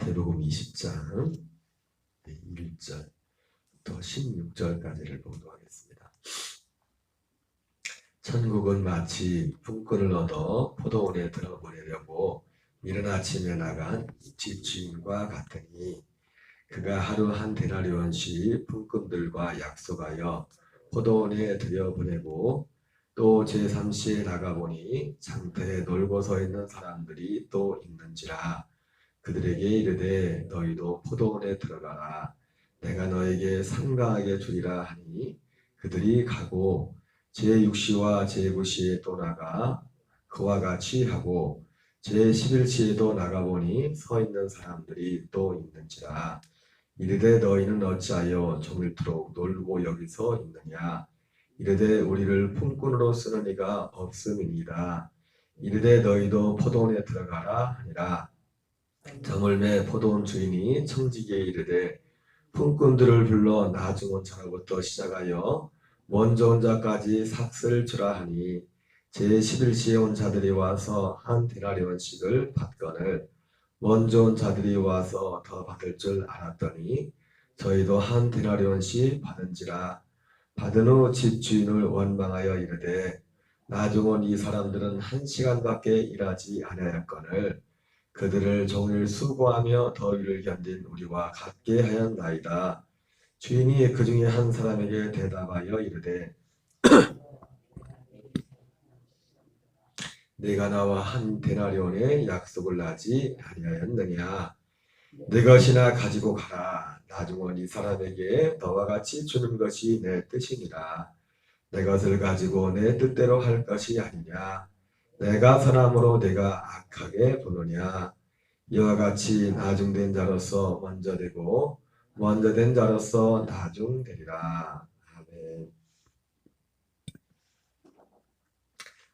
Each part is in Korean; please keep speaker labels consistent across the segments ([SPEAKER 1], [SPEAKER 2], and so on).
[SPEAKER 1] 마태복음 20장 1절부터 16절까지를 봉독하겠습니다. 천국은 마치 품꾼을 얻어 포도원에 들어보내려고 이른 아침에 나간 집주인과 같으니 그가 하루 한 데나리온씩 품꾼들과 약속하여 포도원에 들여보내고 또 제3시에 나가보니 장터에 놀고 서 있는 사람들이 또 있는지라. 그들에게 이르되 너희도 포도원에 들어가라. 내가 너에게 상당하게 주리라 하니 그들이 가고 제6시와 제9시에 또 나가 그와 같이 하고 제11시에도 나가보니 서 있는 사람들이 또 있는지라. 이르되 너희는 어찌하여 종일토록 놀고 여기서 있느냐. 이르되 우리를 품꾼으로 쓰는 이가 없음이니이다. 이르되 너희도 포도원에 들어가라 하니라. 저물매 포도원 주인이 청지기에 이르되 품꾼들을 불러 나중 온 자로부터 시작하여 먼저 온 자까지 삭슬 주라 하니 제11시에 온 자들이 와서 한 데나리온씩을 받거늘 먼저 온 자들이 와서 더 받을 줄 알았더니 저희도 한 데나리온씩 받은지라. 받은 후 집주인을 원망하여 이르되 나중 온 이 사람들은 1시간밖에 일하지 아니하였거늘 그들을 종일 수고하며 더위를 견딘 우리와 같게 하였나이다. 주인이 그 중에 한 사람에게 대답하여 이르되 내가 나와 한 데나리온의 약속을 하지 아니하였느냐. 내 것이나 가지고 가라. 나중 온 이 사람에게 너와 같이 주는 것이 내 뜻이니라. 내 것을 가지고 내 뜻대로 할 것이 아니냐. 내가 사람으로 내가 악하게 보느냐. 이와 같이 나중된 자로서 먼저 되고 먼저 된 자로서 나중되리라. 아멘.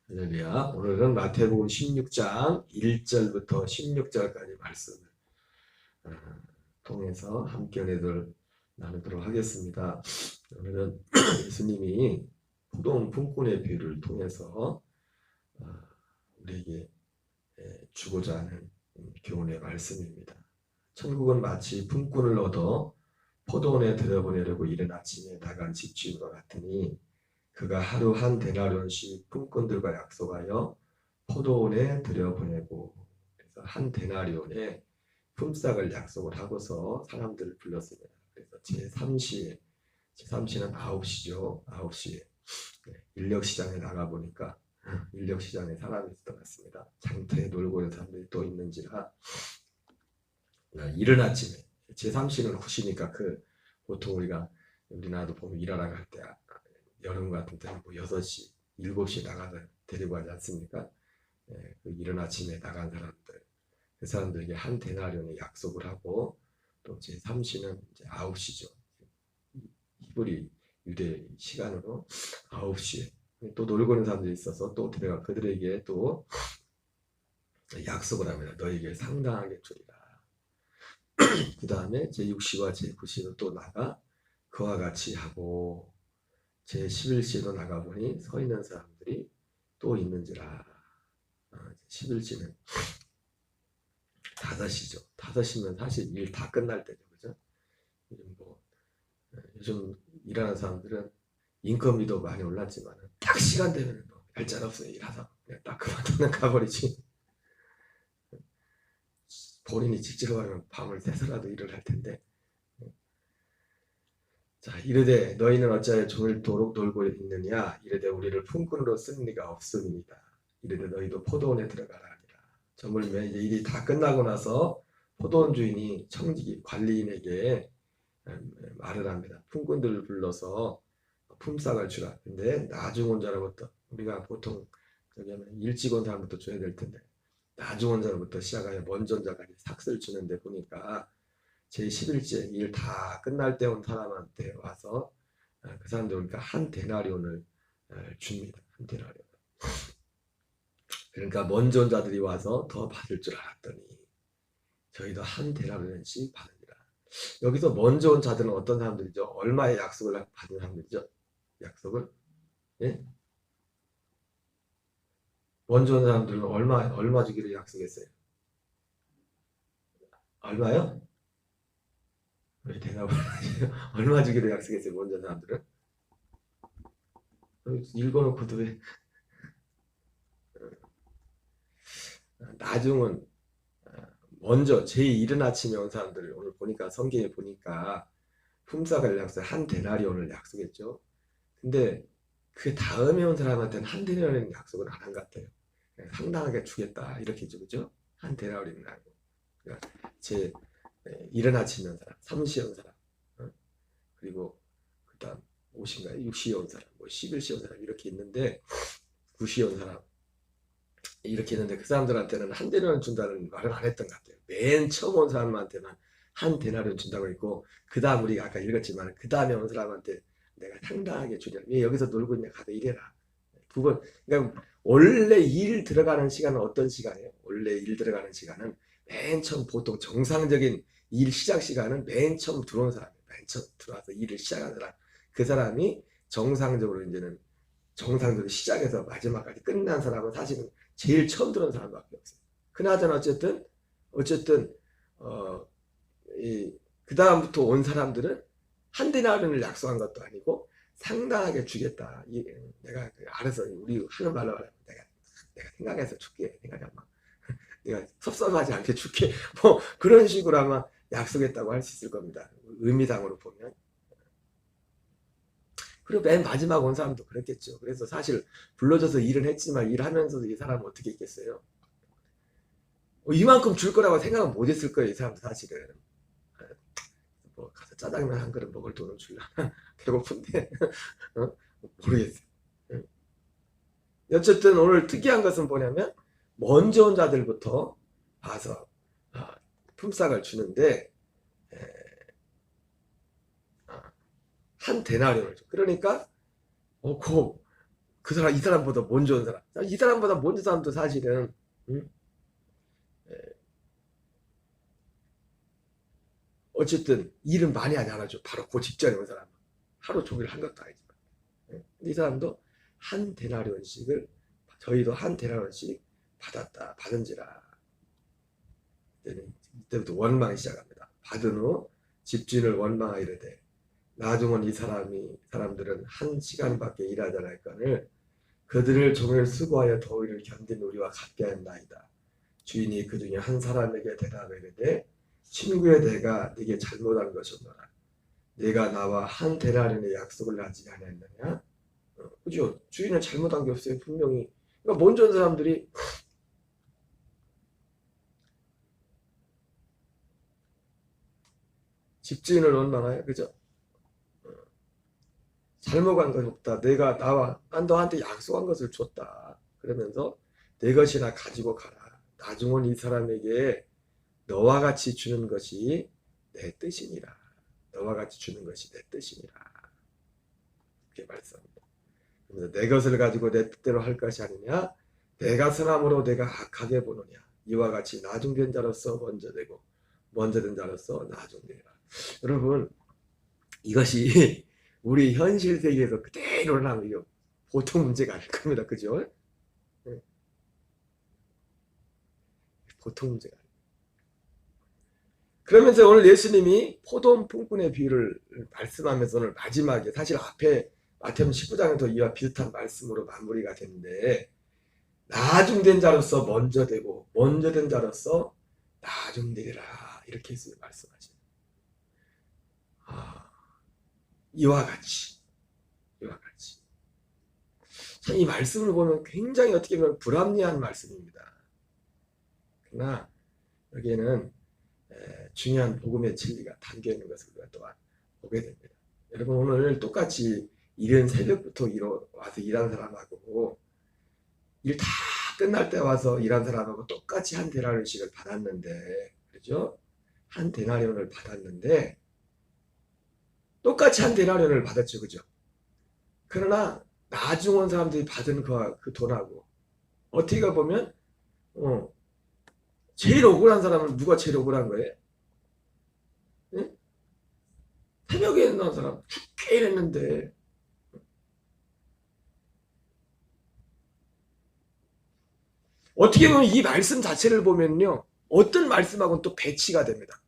[SPEAKER 1] 할렐루야. 오늘은 마태복음 16장 1절부터 16절까지 말씀을 통해서 함께 은혜를 나누도록 하겠습니다. 오늘은 예수님이 포도원 품꾼의 비유를 통해서 우리에게 주고자 하는 교훈의 말씀입니다. 천국은 마치 품꾼을 얻어 포도원에 들여보내려고 이른 아침에 나간 집주인과 같으니 그가 하루 한 데나리온씩 품꾼들과 약속하여 포도원에 들여보내고, 그래서 한 데나리온에 품삯을 약속을 하고서 사람들을 불렀습니다. 그래서 제3시는 9시죠. 9시에 인력시장에 나가보니까 인력시장에 사람이 있었던 것 같습니다. 장터에 놀고 있는 사람들이 또 있는지라. 이른 아침에 제3시는 후시니까 보통 우리나라도 보면 일하러 갈 때 여름 같은 때는 6시, 7시에 나가서 데리고 가지 않습니까? 그 이른 아침에 나간 사람들, 그 사람들에게 한 데나리온에 약속을 하고 또 제3시는 이제 9시죠. 히브리 유대 시간으로 9시에 또 놀고 있는 사람들이 있어서 또 데려가 그들에게 또 약속을 합니다. 너에게 상당하게 주리라. 그 다음에 제6시와 제9시로 또 나가 그와 같이 하고 제11시에도 나가보니 서 있는 사람들이 또 있는지라. 11시는 5시죠. 5시면 사실 일 다 끝날 때죠. 그죠? 요즘 일하는 사람들은 인건비도 많이 올랐지만 딱 시간 되면 얄짤없어요. 일하다 그냥 딱 그만두면 가버리지. 본인이 직접 하면 밤을 새서라도 일을 할 텐데. 자, 이르되 너희는 어찌하여 종일토록 놀고 있느냐. 이르되 우리를 품꾼으로 쓴 이가 없음이니이다. 이르되 너희도 포도원에 들어가라 하니라. 저물매 이제 일이 다 끝나고 나서 포도원 주인이 청지기 관리인에게 말을 합니다. 품꾼들을 불러서 품삯을 주라. 근데 나중 온 자로부터, 우리가 보통 일찍 온 사람부터 줘야 될 텐데 나중 온 자로부터 시작하여 먼저 온 자까지 삭슬 주는데 보니까 제11시에 일 다 끝날 때 온 사람한테 와서 그 사람들 보니까 한 데나리온을 줍니다. 한 데나리온. 그러니까 먼저 온 자들이 와서 더 받을 줄 알았더니 저희도 한 데나리온씩 받으리라. 여기서 먼저 온 자들은 어떤 사람들이죠? 얼마의 약속을 받은 사람들이죠? 약속을? 예? 먼저 온 사람들은 얼마 주기로 약속했어요? 얼마요? 왜 대답을 하세요? 얼마 주기로 약속했어요, 먼저 사람들은? 읽어놓고도 왜? 나중은 먼저 제일 이른 아침에 온 사람들 오늘 보니까 성경에 보니까 품삯을 약속 한 데나리온을 약속했죠. 근데 그 다음에 온 사람한테는 한 데나리온 약속을 안 한 것 같아요. 그냥 상당하게 주겠다 이렇게 죠, 그죠? 한 데나리온을 하고. 그러니까 제 이른 아침에 온 사람, 3시에 온 사람, 그리고 그다음 5시인가요? 6시에 온 사람, 뭐 11시에 온 사람 이렇게 있는데 9시에 온 사람 이렇게 있는데 그 사람들한테는 한 데나리온 준다는 말을 안 했던 것 같아요. 맨 처음 온 사람한테만 한 데나리온 준다고 했고 그 다음 우리가 아까 읽었지만 그 다음에 온 사람한테 내가 상당하게 주냐. 왜 여기서 놀고 있냐. 가서 일해라. 두 번. 그러니까 원래 일 들어가는 시간은 어떤 시간이에요? 원래 일 들어가는 시간은 맨 처음 보통 정상적인 일 시작 시간은 맨 처음 들어온 사람이에요. 맨 처음 들어와서 일을 시작한 사람. 그 사람이 정상적으로 이제는 정상적으로 시작해서 마지막까지 끝난 사람은 사실은 제일 처음 들어온 사람밖에 없어요. 그나저나 어쨌든 그 다음부터 온 사람들은 한 데나리온을 약속한 것도 아니고 상당하게 주겠다. 내가 알아서 우리 하는 말로 하면 내가 생각해서 줄게. 내가 섭섭하지 않게 줄게. 뭐 그런 식으로 아마 약속했다고 할 수 있을 겁니다. 의미상으로 보면. 그리고 맨 마지막 온 사람도 그랬겠죠. 그래서 사실 불러줘서 일은 했지만 일하면서도 이 사람은 어떻게 했겠어요? 이만큼 줄 거라고 생각은 못 했을 거예요. 이 사람도 사실은. 뭐 가서 짜장면 한 그릇 먹을 돈을 줄라. 배고픈데 모르겠어요. 어쨌든 오늘 특이한 것은 뭐냐면 먼저 온 자들부터 봐서 품삯을 주는데 한 데나리온을 줘. 그러니까 그 사람 이 사람보다 먼저 온 사람, 이 사람보다 먼저 사람도 사실은 어쨌든 일은 많이 하지 않았죠. 바로 그 직전에 온 사람 하루 종일 한 것도 아니지만 이 사람도 한 데나리온씩을 저희도 한 데나리온씩 받은지라 이때부터 원망이 시작합니다. 받은 후 집주인을 원망하이르되 나중은 이 사람들은 한 시간밖에 일하지 않을거늘 그들을 종일 수고하여 더위를 견딘 우리와 같게 하였나이다. 주인이 그 중에 한 사람에게 대답하이르되 친구의 내가 네게 잘못한 것이었노라. 내가 나와 한 데나리온의 약속을 하지 않았느냐? 그죠? 주인은 잘못한 게 없어요. 분명히. 그러니까 먼저 온 사람들이 집주인을 원망하여, 그죠? 잘못한 건 없다. 난 너한테 약속한 것을 줬다. 그러면서 내 것이나 가지고 가라. 나중은 이 사람에게 너와 같이 주는 것이 내 뜻이니라. 너와 같이 주는 것이 내 뜻이니라. 이렇게 말씀합니다. 그래서 내 것을 가지고 내 뜻대로 할 것이 아니냐? 내가 선함으로 내가 악하게 보느냐? 이와 같이 나중된 자로서 먼저 되고 먼저 된 자로서 나중되리라. 여러분 이것이 우리 현실 세계에서 그대로 일어나면 이거 보통 문제가 아닐 겁니다. 그죠? 보통 문제가 아닙니다. 그러면서 오늘 예수님이 포도원 품꾼의 비유를 말씀하면서 오늘 마지막에 사실 앞에 마태복음 19장에도 이와 비슷한 말씀으로 마무리가 됐는데 나중된 자로서 먼저 되고 먼저 된 자로서 나중되리라 이렇게 예수님 말씀하시죠. 이와 같이 참 이 말씀을 보면 굉장히 어떻게 보면 불합리한 말씀입니다. 그러나 여기에는 중요한 복음의 진리가 담겨 있는 것을 우리가 또한 보게 됩니다. 여러분 오늘 똑같이 이른 새벽부터 와서 일한 사람하고 일 다 끝날 때 와서 일한 사람하고 똑같이 한 데나리온씩을 받았는데, 그렇죠? 한 데나리온을 받았는데 똑같이 한 데나리온을 받았죠, 그죠? 그러나 나중 온 사람들이 받은 그 돈하고 어떻게 보면 제일 억울한 사람은 누가 제일 억울한 거예요? 응? 새벽에 일어난 사람 죽게 일했는데 어떻게 보면 이 말씀 자체를 보면요
[SPEAKER 2] 어떤 말씀하고는 또 배치가 됩니다.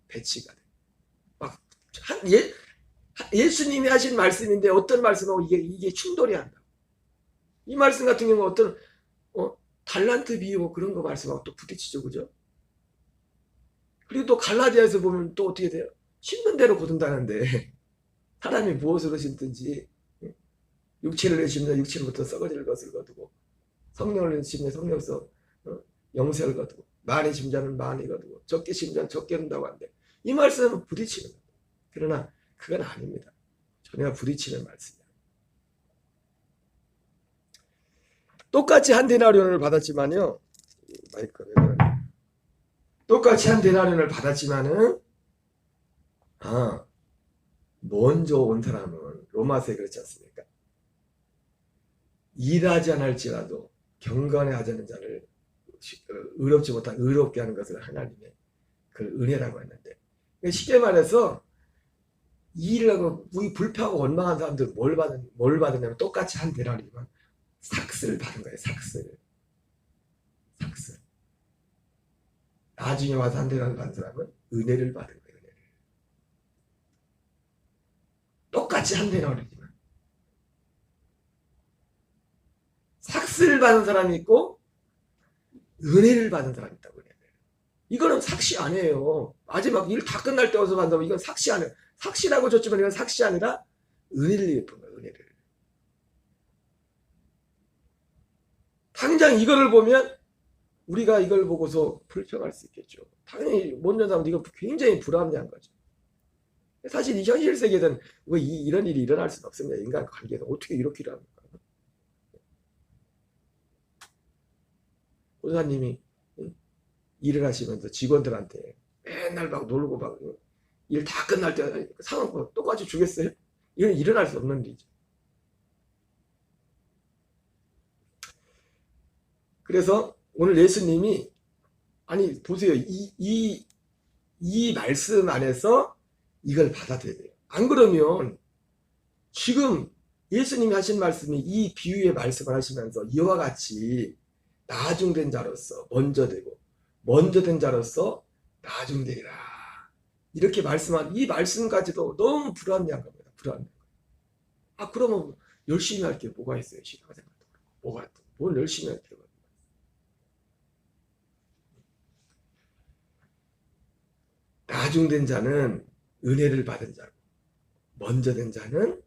[SPEAKER 2] 배치가 돼. 막 예수님이 하신 말씀인데 어떤 말씀하고 이게 충돌이 한다. 이 말씀 같은 경우 어떤 달란트 비유 그런 거 말씀하고 또 부딪히죠, 그죠? 그리고 또 갈라디아에서 보면 또 어떻게 돼요? 심는 대로 거둔다는데 사람이 무엇으로 심든지 육체를 심는 육체로부터 썩어질 것을 거두고 성령을 심는 성령에서 영생을 거두고 많이 심자는 많이 거두고 적게 심자는 적게 얻는다고 하는데 이 말씀은 부딪히는 겁니다. 그러나 그건 아닙니다. 전혀 부딪히는 말씀이에요. 똑같이 한 데나리온을 받았지만요. 똑같이 한 데나리온을 받았지만은 먼저 온 사람은 로마서에 그렇지 않습니까? 일하지 않을지라도 경건에 하자는 자를 의롭지 못한 의롭게 하는 것을 하나님의 그 은혜라고 했는데 쉽게 말해서 일을 하고 불평하고 원망한 사람들은 뭘 받느냐면 똑같이 한 데나리온만 삭스를 받은 거예요. 삭스. 나중에 와서 한 데나리온 받은 사람은 은혜를 받은 거예요. 은혜를. 똑같이 한 데나리온이지만 삭스를 받은 사람이 있고 은혜를 받은 사람이 있다고 그래요. 이거는 삭시 아니에요. 마지막 일 다 끝날 때 와서 받는다고 이건 삭시 아니에요. 삭시라고 줬지만 이건 삭시 아니라 은혜를 입은 거예요. 은혜를. 당장 이거를 보면 우리가 이걸 보고서 불평할 수 있겠죠. 당연히 먼저 사람도 이거 굉장히 불합리한 거죠. 사실 이 현실 세계에는 왜 이런 일이 일어날 수는 없습니다. 인간 관계에서 어떻게 이렇게 일합니까? 보사님이 일을 하시면서 직원들한테 맨날 막 놀고 막 일 다 끝날 때 상황 똑같이 주겠어요? 이건 일어날 수 없는 일이죠. 그래서 오늘 예수님이 아니 보세요. 이 말씀 안에서 이걸 받아들여야 돼요. 안 그러면 지금 예수님이 하신 말씀이 이 비유의 말씀을 하시면서 이와 같이 나중된 자로서 먼저 되고 먼저 된 자로서 나중되리라 이렇게 말씀한 이 말씀까지도 너무 불합리한 겁니다. 불합리한 거예요. 그러면 열심히 할 게 뭐가 있어요? 신앙생활도 뭐가 뭘 열심히 할 필요가 없어요. 나중된 자는 은혜를 받은 자고 먼저 된 자는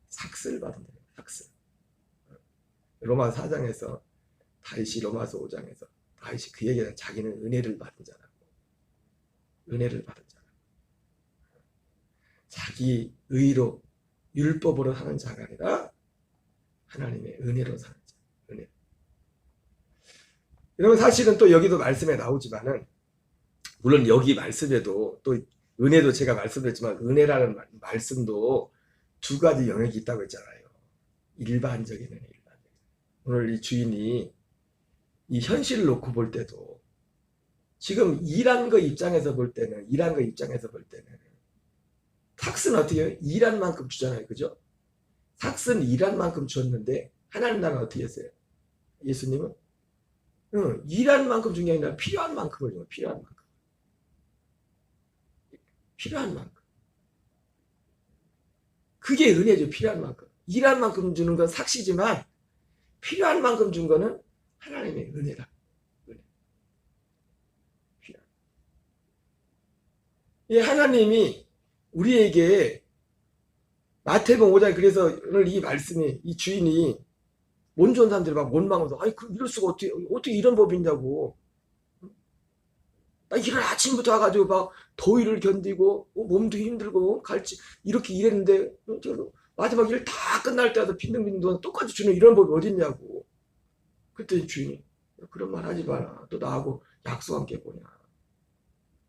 [SPEAKER 2] 삭스를 받은 자예요. 삭스. 로마 4장에서 다윗이 로마서 5장에서 다윗이 그 얘기는 자기는 은혜를 받은 자라고. 은혜를 받은 자라고. 자기 의로 율법으로 하는 자가 아니라 하나님의 은혜로 사는 자. 은혜. 여러분 사실은 또 여기도 말씀에 나오지만은 물론 여기 말씀에도 또 은혜도 제가 말씀드렸지만 은혜라는 말씀도 두 가지 영역이 있다고 했잖아요. 일반적인 은혜, 일반적인. 오늘 이 주인이 이 현실을 놓고 볼 때도 지금 일한 거 입장에서 볼 때는 삭스는 어떻게 해요? 일한 만큼 주잖아요. 그죠? 삭스는 일한 만큼 줬는데 하나님 나라는 어떻게 했어요? 예수님은 일한 만큼 준 게 아니라 필요한 만큼을 줘요. 필요한 만큼. 필요한 만큼. 그게 은혜죠. 필요한 만큼. 일한 만큼 주는 건 삭시지만 필요한 만큼 준 거는 하나님의 은혜다. 은혜. 필요한. 예, 하나님이 우리에게 마태복음 5장 그래서 오늘 이 말씀이 이 주인이 못 좋은 사람들이 막 원망하면서 아니 이럴 수가 어떻게 이런 법이 있냐고. 나 이런 아침부터 와가지고 막 더위를 견디고 몸도 힘들고 갈지 이렇게 일했는데 마지막 일 다 끝날 때 와서 빈둥빈둥 돈 똑같이 주는 이런 법이 어딨냐고. 그랬더니 주인이 그런 말 하지 마라. 또 나하고 약속한 게 뭐냐.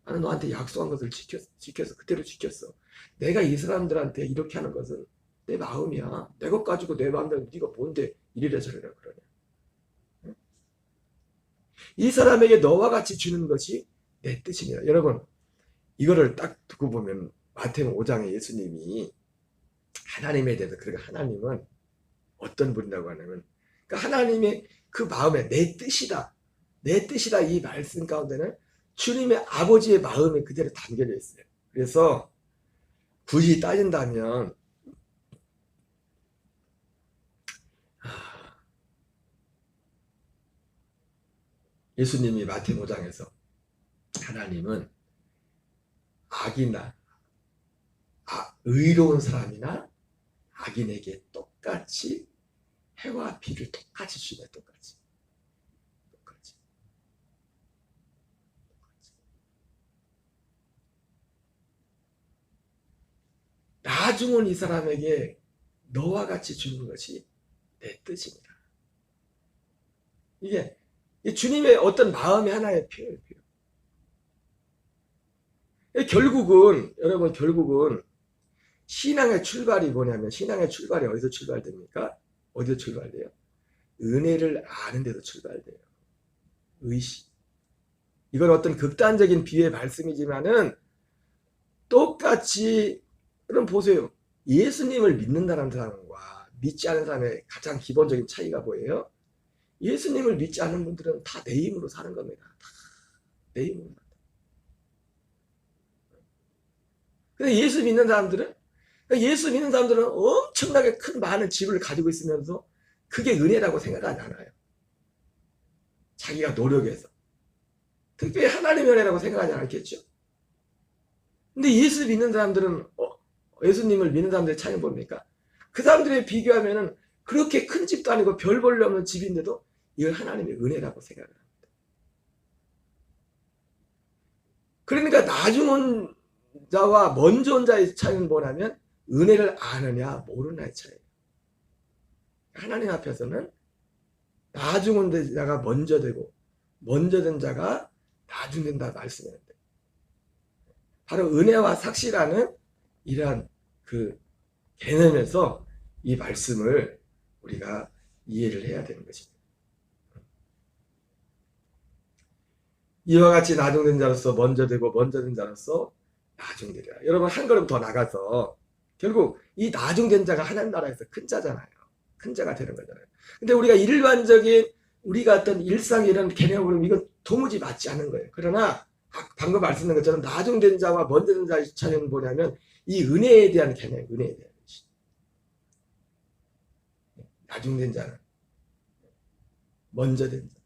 [SPEAKER 2] 나는 너한테 약속한 것을 지켰어. 그대로 지켰어. 내가 이 사람들한테 이렇게 하는 것은 내 마음이야. 내 것 가지고 내 마음대로 네가 뭔데 이래라 저래라 그러냐. 이 사람에게 너와 같이 주는 것이 내 뜻이니라. 여러분 이거를 딱 두고 보면 마태복음 5장에 예수님이 하나님에 대해서 그러니까 하나님은 어떤 분이라고 하냐면 그러니까 하나님의 그 마음에 내 뜻이다. 내 뜻이다 이 말씀 가운데는 주님의 아버지의 마음이 그대로 담겨져 있어요. 그래서 굳이 따진다면 예수님이 마태복음 5장에서 하나님은 악이나 의로운 사람이나 악인에게 똑같이 해와 비를 똑같이 주네. 똑같이. 나중은 이 사람에게 너와 같이 주는 것이 내 뜻입니다. 이게 주님의 어떤 마음의 하나의 표현이에요. 결국은 여러분 신앙의 출발이 뭐냐면 신앙의 출발이 어디서 출발됩니까? 어디서 출발돼요? 은혜를 아는 데서 출발돼요. 의식. 이건 어떤 극단적인 비유의 말씀이지만은 똑같이 그럼 보세요. 예수님을 믿는다는 사람과 믿지 않은 사람의 가장 기본적인 차이가 뭐예요? 예수님을 믿지 않는 분들은 다 내 힘으로 사는 겁니다. 다 내 힘으로 산다. 근데 예수 믿는 사람들은 엄청나게 큰 많은 집을 가지고 있으면서 그게 은혜라고 생각하지 않아요. 자기가 노력해서. 특별히 하나님의 은혜라고 생각하지 않겠죠. 근데 예수 믿는 사람들은 예수님을 믿는 사람들의 차이는 뭡니까? 그 사람들에 비교하면은 그렇게 큰 집도 아니고 별 볼일 없는 집인데도 이걸 하나님의 은혜라고 생각을 합니다. 그러니까 나중 온 자와 먼저 온 자의 차이는 뭐냐면 은혜를 아느냐 모르느냐의 차이예요. 하나님 앞에서는 나중 온 자가 먼저 되고 먼저 된 자가 나중 된다 말씀했는데 바로 은혜와 삭시라는 이러한 그 개념에서 이 말씀을 우리가 이해를 해야 되는 것입니다. 이와 같이 나중된 자로서 먼저 되고 먼저 된 자로서 나중되리라. 여러분 한 걸음 더 나가서 결국 이 나중된 자가 하나님 나라에서 큰 자잖아요. 큰 자가 되는 거잖아요. 근데 우리가 일반적인 우리가 어떤 일상의 이런 개념으로 이건 도무지 맞지 않는 거예요. 그러나 방금 말씀드린 것처럼 나중된 자와 먼저 된 자의 차이는 뭐냐면 이 은혜에 대한 개념, 은혜에 대한 것이. 나중된 자는 먼저 된 자,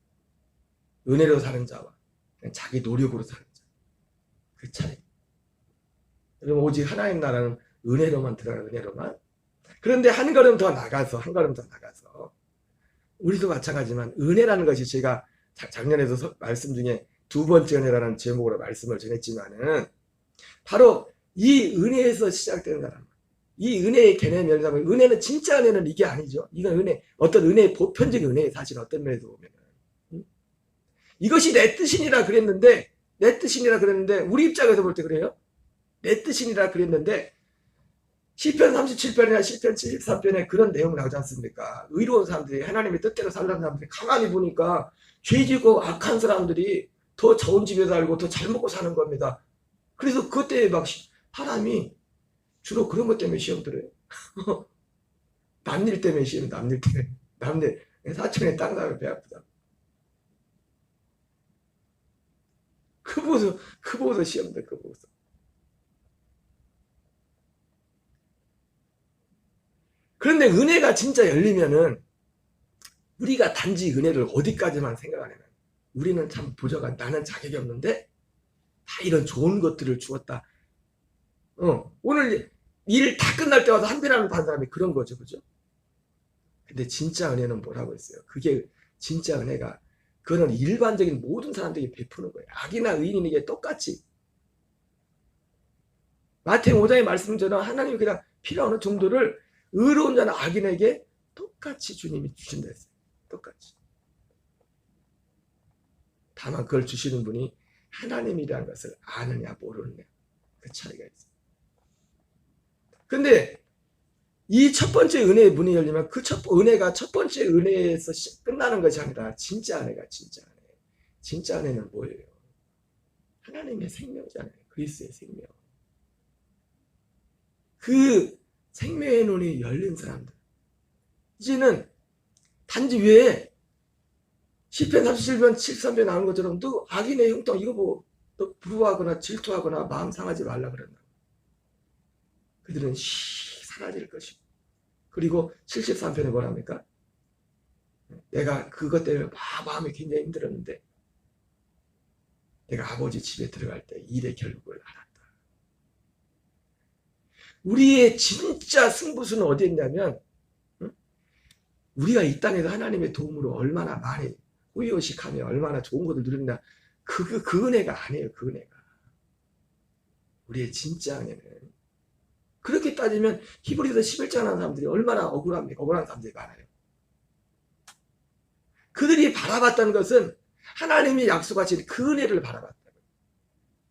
[SPEAKER 2] 은혜로 사는 자와 자기 노력으로 사는 자, 그 차이. 여러분 오직 하나님 나라는 은혜로만 들어가는 은혜로만. 그런데 한 걸음 더 나가서 우리도 마찬가지지만 은혜라는 것이 제가 작년에도 말씀 중에 두 번째 은혜라는 제목으로 말씀을 전했지만은 바로 이 은혜에서 시작되는 사람. 이 은혜의 개념이 열리면 은혜는 진짜 은혜는 이게 아니죠. 이건 은혜, 어떤 은혜의 보편적인 은혜의 사실 어떤 면에서 보면은 이것이 내 뜻이니라 그랬는데 우리 입장에서 볼 때 그래요. 내 뜻이니라 그랬는데 시편 37편이나 시편 73편에 그런 내용 나오지 않습니까? 의로운 사람들이 하나님의 뜻대로 살라는 사람들이 가만히 보니까 죄지고 악한 사람들이 더 좋은 집에 살고 더 잘 먹고 사는 겁니다. 그래서 그때 막 사람이 주로 그런 것 때문에 시험 들어요. 남일 때문에 시험, 남일 때문에. 남일, 사촌에 땅 나면 배 아프다. 그 보고서 시험 들, 그 보고서. 그런데 은혜가 진짜 열리면은 우리가 단지 은혜를 어디까지만 생각하냐면 우리는 참 부족한, 나는 자격이 없는데 다 이런 좋은 것들을 주었다. 오늘 일 다 끝날 때 와서 한 배라는 반 사람이 그런 거죠. 그죠? 근데 진짜 은혜는 뭐라고 했어요? 그게 진짜 은혜가 그거는 일반적인 모든 사람들이 베푸는 거예요. 악이나 의인에게 똑같이. 마태복음 5장의 말씀처럼 하나님이 그냥 필요한 정도를 의로운 자나 악인에게 똑같이 주님이 주신다 했어요. 똑같이. 다만 그걸 주시는 분이 하나님이라는 것을 아느냐 모르느냐 그 차이가 있어요. 근데 이 첫 번째 은혜의 문이 열리면 그 은혜가 첫 번째 은혜에서 끝나는 것이 아니라 진짜 은혜가 진짜 은혜. 진짜 은혜는 뭐예요? 하나님의 생명이잖아요. 그리스도의 생명. 그 생명의 눈이 열린 사람들. 이제는 단지 왜 시편 37편 73편 나오는 것처럼 너 악인의 형통 이거 뭐 너 부러워하거나 질투하거나 마음 상하지 말라 그랬나. 그들은 사라질 것이고. 그리고 73편에 뭐랍니까? 내가 그것 때문에 마음이 굉장히 힘들었는데 내가 아버지 집에 들어갈 때 일의 결국을 알았다. 우리의 진짜 승부수는 어디에 있냐면 우리가 이 땅에서 하나님의 도움으로 얼마나 많이 호의호식하며 얼마나 좋은 것을 누린다. 그 은혜가 아니에요. 그 은혜가. 우리의 진짜 은혜는. 그렇게 따지면 히브리서 11장 하는 사람들이 얼마나 억울합니까? 억울한 사람들이 많아요. 그들이 바라봤던 것은 하나님이 약속하신 그 은혜를 바라봤다.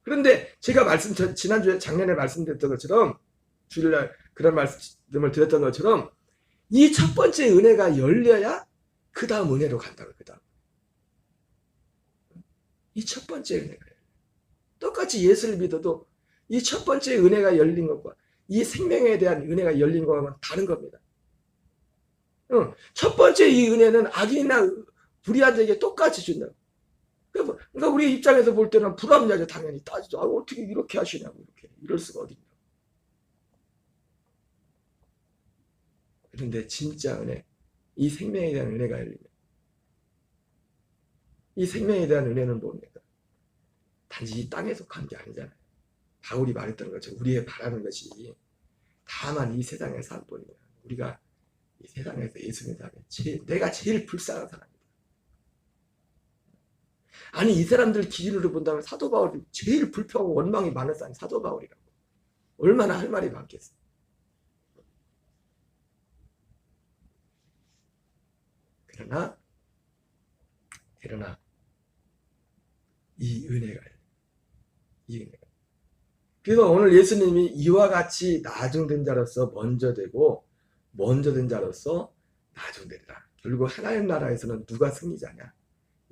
[SPEAKER 2] 그런데 제가 지난주에 작년에 말씀드렸던 것처럼 주일날 그런 말씀을 드렸던 것처럼 이 첫 번째 은혜가 열려야 그 다음 은혜로 간다고요. 그 다음. 이 첫 번째 은혜가 똑같이 예수를 믿어도 이 첫 번째 은혜가 열린 것과 이 생명에 대한 은혜가 열린 것과는 다른 겁니다. 첫 번째 이 은혜는 악인이나 불의한 자에게 똑같이 준다. 그러니까 우리 입장에서 볼 때는 불합리하죠. 당연히 따지죠. 어떻게 이렇게 하시냐고 이렇게 이럴 수가 어딨냐. 그런데 진짜 은혜, 이 생명에 대한 은혜가 열리면 이 생명에 대한 은혜는 뭡니까? 단지 이 땅에 속한 게 아니잖아요. 바울이 말했던 것처럼 우리의 바라는 것이 다만 이 세상의 삶뿐이야. 우리가 이 세상에서 예수 믿는 사람이 내가 제일 불쌍한 사람이다. 아니 이 사람들 기준으로 본다면 사도 바울이 제일 불평하고 원망이 많은 사람이 사도 바울이라고. 얼마나 할 말이 많겠어. 그러나 이 은혜가 그래서 오늘 예수님이 이와 같이 나중된 자로서 먼저 되고 먼저 된 자로서 나중되리라. 결국 하나님 나라에서는 누가 승리자냐?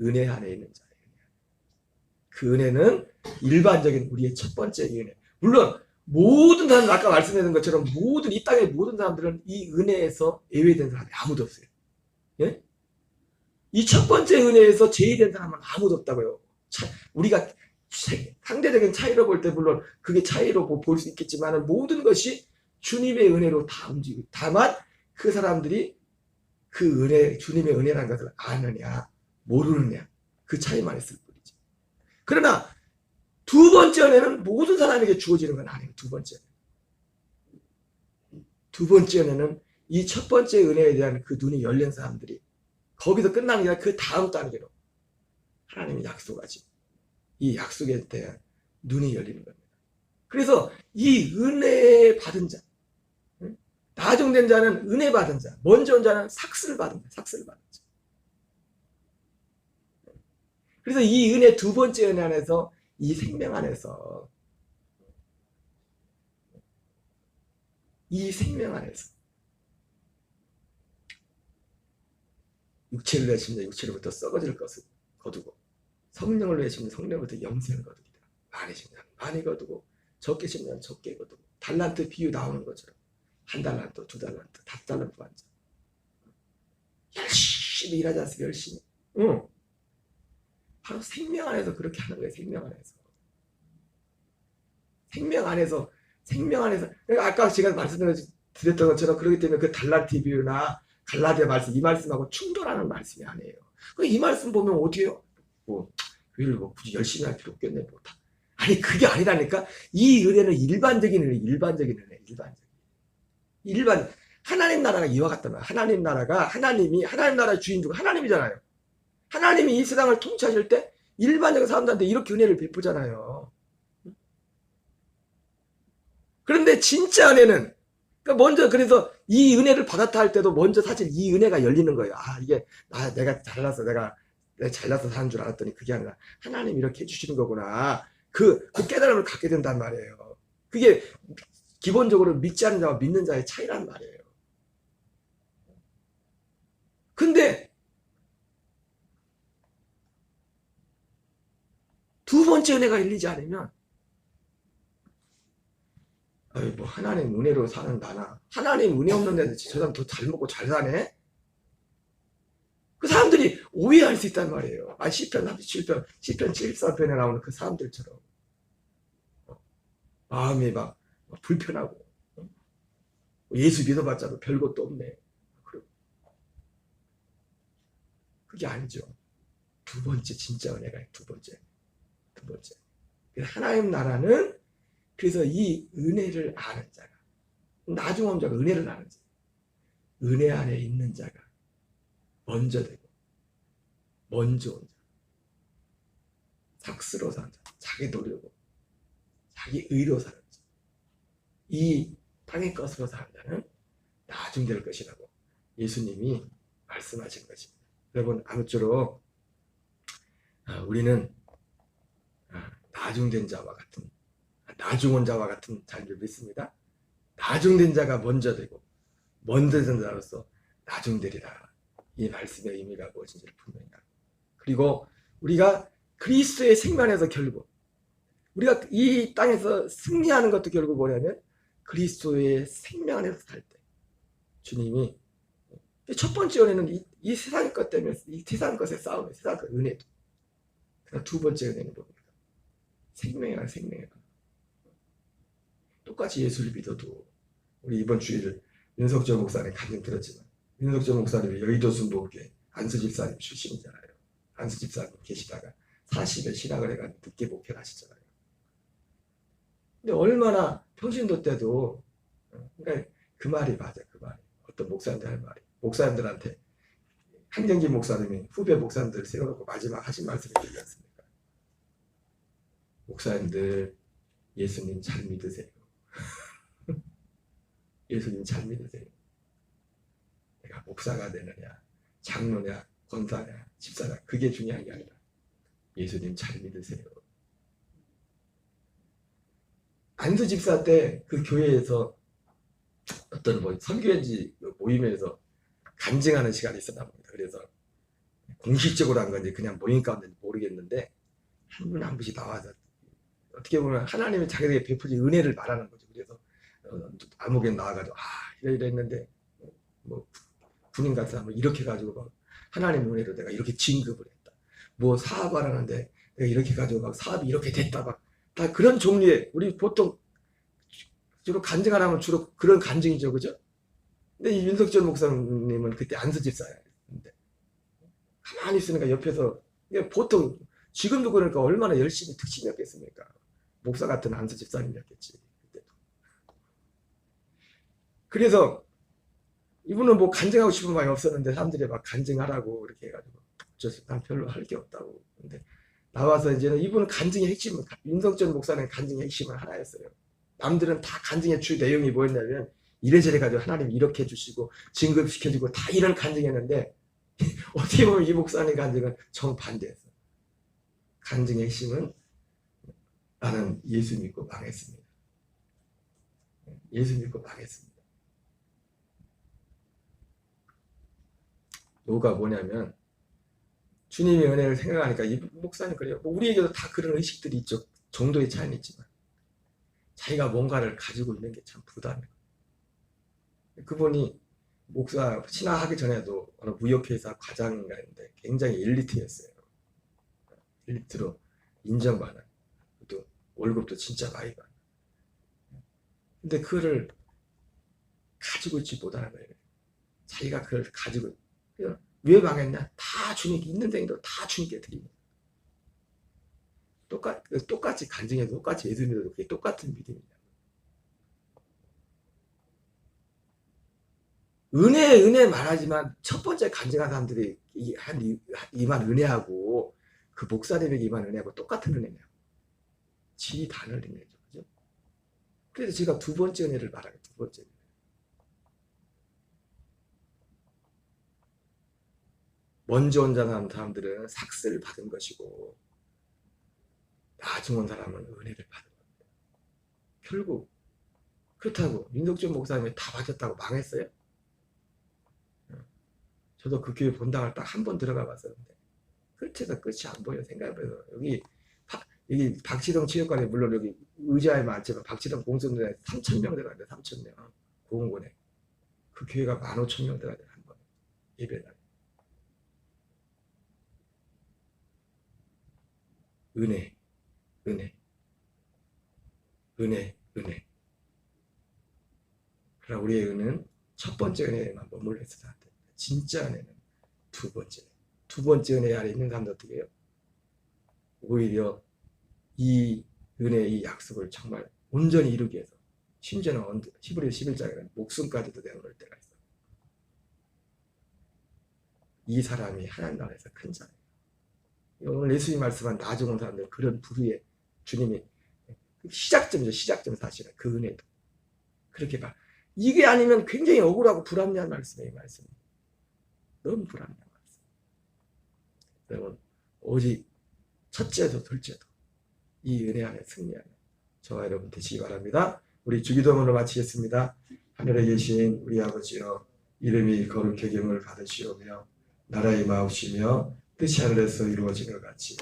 [SPEAKER 2] 은혜 안에 있는 자예요. 그 은혜는 일반적인 우리의 첫 번째 은혜. 물론 모든 사람 아까 말씀드린 것처럼 모든 이 땅의 모든 사람들은 이 은혜에서 예외된 사람이 아무도 없어요. 예? 이 첫 번째 은혜에서 제외된 사람은 아무도 없다고요. 우리가 상대적인 차이로 볼 때 물론 그게 차이로 볼 수 있겠지만 모든 것이 주님의 은혜로 다 움직이고 다만 그 사람들이 그 은혜 주님의 은혜라는 것을 아느냐 모르느냐 그 차이만 있을 뿐이지. 그러나 두 번째 은혜는 모든 사람에게 주어지는 건 아니에요. 두 번째 은혜는 이 첫 번째 은혜에 대한 그 눈이 열린 사람들이 거기서 끝나는 게 아니라 그 다음 단계로 하나님이 약속하지. 이 약속에 대한 눈이 열리는 겁니다. 그래서 이 은혜 받은 자, 나중된 자는 은혜 받은 자, 먼저 온 자는 삭스를 받은 자. 그래서 이 은혜 두 번째 은혜 안에서 이 생명 안에서 육체를 내시면 육체로부터 썩어질 것을 거두고 성령을 내시면 성령으로부터 영생을 거두리라. 많이 심으면 많이 거두고 적게 심으면 적게 거두고 달란트 비유 나오는 것처럼 한 달란트, 두 달란트, 5달란트 받은 자 열심히 일하지 않습니까? 열심히. 바로 생명 안에서 그렇게 하는 거예요. 생명 안에서 그러니까 아까 제가 말씀드렸던 것처럼 그렇기 때문에 그 달란트 비유나 갈라디아 말씀 이 말씀하고 충돌하는 말씀이 아니에요. 이 말씀 보면 어떻게 해요? 일을 굳이 열심히 할 필요 없겠네. 아니 그게 아니라니까. 이 은혜는 일반적인 은혜. 하나님 나라가 이와 같단 말이야. 하나님 나라의 주인주가 하나님이잖아요. 하나님이 이 세상을 통치하실 때 일반적인 사람들한테 이렇게 은혜를 베푸잖아요. 그런데 진짜 은혜는 먼저 그래서 이 은혜를 받았다 할 때도 먼저 사실 이 은혜가 열리는 거예요. 이게 내가 잘나서 사는 줄 알았더니 그게 아니라 하나님이 이렇게 해주시는 거구나. 그 깨달음을 갖게 된단 말이에요. 그게 기본적으로 믿지 않는 자와 믿는 자의 차이란 말이에요. 근데 두 번째 은혜가 열리지 않으면 하나님 은혜로 사는 나나 하나님 은혜 없는 데서 저 사람 더 잘 먹고 잘 사네? 그 사람들이 오해할 수 있단 말이에요. 시편 37편, 시편 74편에 나오는 그 사람들처럼 마음이 막 불편하고 예수 믿어봤자도 별것도 없네. 그게 아니죠. 두 번째 진짜 은혜가 두 번째. 하나님 나라는 그래서 이 은혜를 아는 자가 나중 온 자가 은혜를 아는 자, 은혜 안에 있는 자가 먼저 되고 먼저 온 자, 삭스로 사는 자, 자기 노력으로 자기 의로 사는 자, 이 땅의 것으로 사는 자는 나중 될 것이라고 예수님이 말씀하신 것입니다. 여러분 아무쪼록 우리는 나중된 자와 같은 나중 온 자와 같은 자를 믿습니다. 나중된 자가 먼저 되고 먼저 된 자로서 나중되리라. 이 말씀의 의미가 무엇인지를 분명히 알고 그리고 우리가 그리스도의 생명에서 결국 우리가 이 땅에서 승리하는 것도 결국 뭐냐면 그리스도의 생명 안에서 살 때 주님이 첫 번째 은혜는 이 세상 것 때문에 이 세상 것의 싸움에 세상 것 은혜도 두 번째 은혜는 뭡니까? 생명이란 생명이란 똑같이 예수를 믿어도 우리 이번 주일 윤석철 목사님 간증 들었지만 윤석철 목사님이 여의도 순복음교회 안수 집사님 출신이잖아요. 안수 집사님 계시다가 40에 신학을 해가 늦게 목회를 하시잖아요. 근데 얼마나 평신도 때도 그러니까 그 말이 맞아. 그 말이 어떤 목사님들 할 말이 목사님들한테 한경기 목사님이 후배 목사님들 세워놓고 마지막 하신 말씀이 들지 않습니까? 목사님들 예수님 잘 믿으세요. 예수님 잘 믿으세요. 내가 목사가 되느냐 장로냐 권사냐 집사냐 그게 중요한 게 아니라 예수님 잘 믿으세요. 안수 집사 때 그 교회에서 어떤 선교회지 모임에서 간증하는 시간이 있었나 봅니다. 그래서 공식적으로 한 건지 그냥 모임 가운데 모르겠는데 한 분 한 분씩 나와서 어떻게 보면 하나님이 자기에게 베푸신 은혜를 말하는 거죠. 그래서 아무개 나와가지고 이래 했는데 뭐 군인 같은 사람을 이렇게 가지고 막 하나님 은혜로 내가 이렇게 진급을 했다. 뭐 사업을 하는데 내가 이렇게 가지고 막 사업이 이렇게 됐다. 막 다 그런 종류의 우리 보통 주로 간증하라면 주로 그런 간증이죠, 그죠? 근데 이 윤석철 목사님은 그때 안수 집사였는데 가만히 있으니까 옆에서 보통 지금도 그러니까 얼마나 열심히 특심이었겠습니까? 목사 같은 안수 집사님이었겠지. 그때도. 그래서 이분은 뭐 간증하고 싶은 마음이 없었는데 사람들이 막 간증하라고 이렇게 해가지고 난 별로 할 게 없다고. 근데 나와서 이제는 이분은 간증의 핵심은 윤석철 목사는 간증의 핵심은 하나였어요. 남들은 다 간증의 주 내용이 뭐였냐면 이래저래 가지고 하나님 이렇게 해주시고 진급시켜주고 다 이런 간증했는데 어떻게 보면 이 목사님 간증은 정반대였어. 간증의 핵심은 나는 예수 믿고 망했습니다. 예수 믿고 망했습니다. 뭐가 뭐냐면 주님의 은혜를 생각하니까 이 목사님 그래요. 뭐 우리에게도 다 그런 의식들이 있죠. 정도의 차이는 있지만 자기가 뭔가를 가지고 있는 게 참 부담이에요. 그분이 목사 신학하기 전에도 어느 무역회사 과장인가 했는데 굉장히 엘리트였어요. 엘리트로 인정받는 또 월급도 진짜 많이 받는. 근데 그거를 가지고 있지 못하는 거예요. 자기가 그걸 가지고 왜 망했냐? 다 주님께 있는 댕이도 다 주님께 드립니다. 똑같이 간증해도 똑같이 예수 믿어도 그게 똑같은 믿음이냐. 은혜 말하지만 첫 번째 간증한 사람들이 이만 은혜하고 그 목사님에게 이만 은혜하고 똑같은 은혜냐. 질이 다른 은혜죠. 그죠? 그래서 제가 두 번째 은혜를 말하게 두 번째 은혜. 먼저 온 사람들은 삭스를 받은 것이고 나중 온 사람은 은혜를 받은 겁니다. 결국 그렇다고 윤석철 목사님이 다 받았다고 망했어요? 저도 그 교회 본당을 딱 한 번 들어가 봤었는데 끝에서 끝이 안 보여. 생각해서 여기 박지동 체육관에 물론 여기 의자에 많지만 박지동 공성전에 3,000명 들어가는데 3,000명 고흥군에 그 교회가 15,000명 들어가요. 한 번 예배날 은혜, 은혜, 은혜, 은혜. 그러나 우리의 은혜는 첫 번째 은혜에만 머물러 있어서 안 됩니다. 진짜 은혜는 두 번째 은혜 아래 있는 사람들 어떻게 해요? 오히려 이 은혜, 이 약속을 정말 온전히 이루기 위해서 심지어는 히브리서 11장에는 목숨까지도 내놓을 때가 있어요. 이 사람이 하나님 나라에서 큰 자예요. 오늘 예수님 말씀한 나중은 사람들 그런 부류에 주님이 시작점이죠. 시작점 사실은 그 은혜도 그렇게 봐. 이게 아니면 굉장히 억울하고 불합리한 말씀이에요. 이 말씀이 너무 불합리한 말씀. 여러분 오직 첫째도 둘째도 이 은혜 안에 승리하는 저와 여러분 되시기 바랍니다. 우리 주기도문으로 마치겠습니다. 하늘에 계신 우리 아버지여, 이름이 거룩하게 여김을 받으시오며 나라의 마옵시며 뜻이 하늘에서 이루어진 것 같이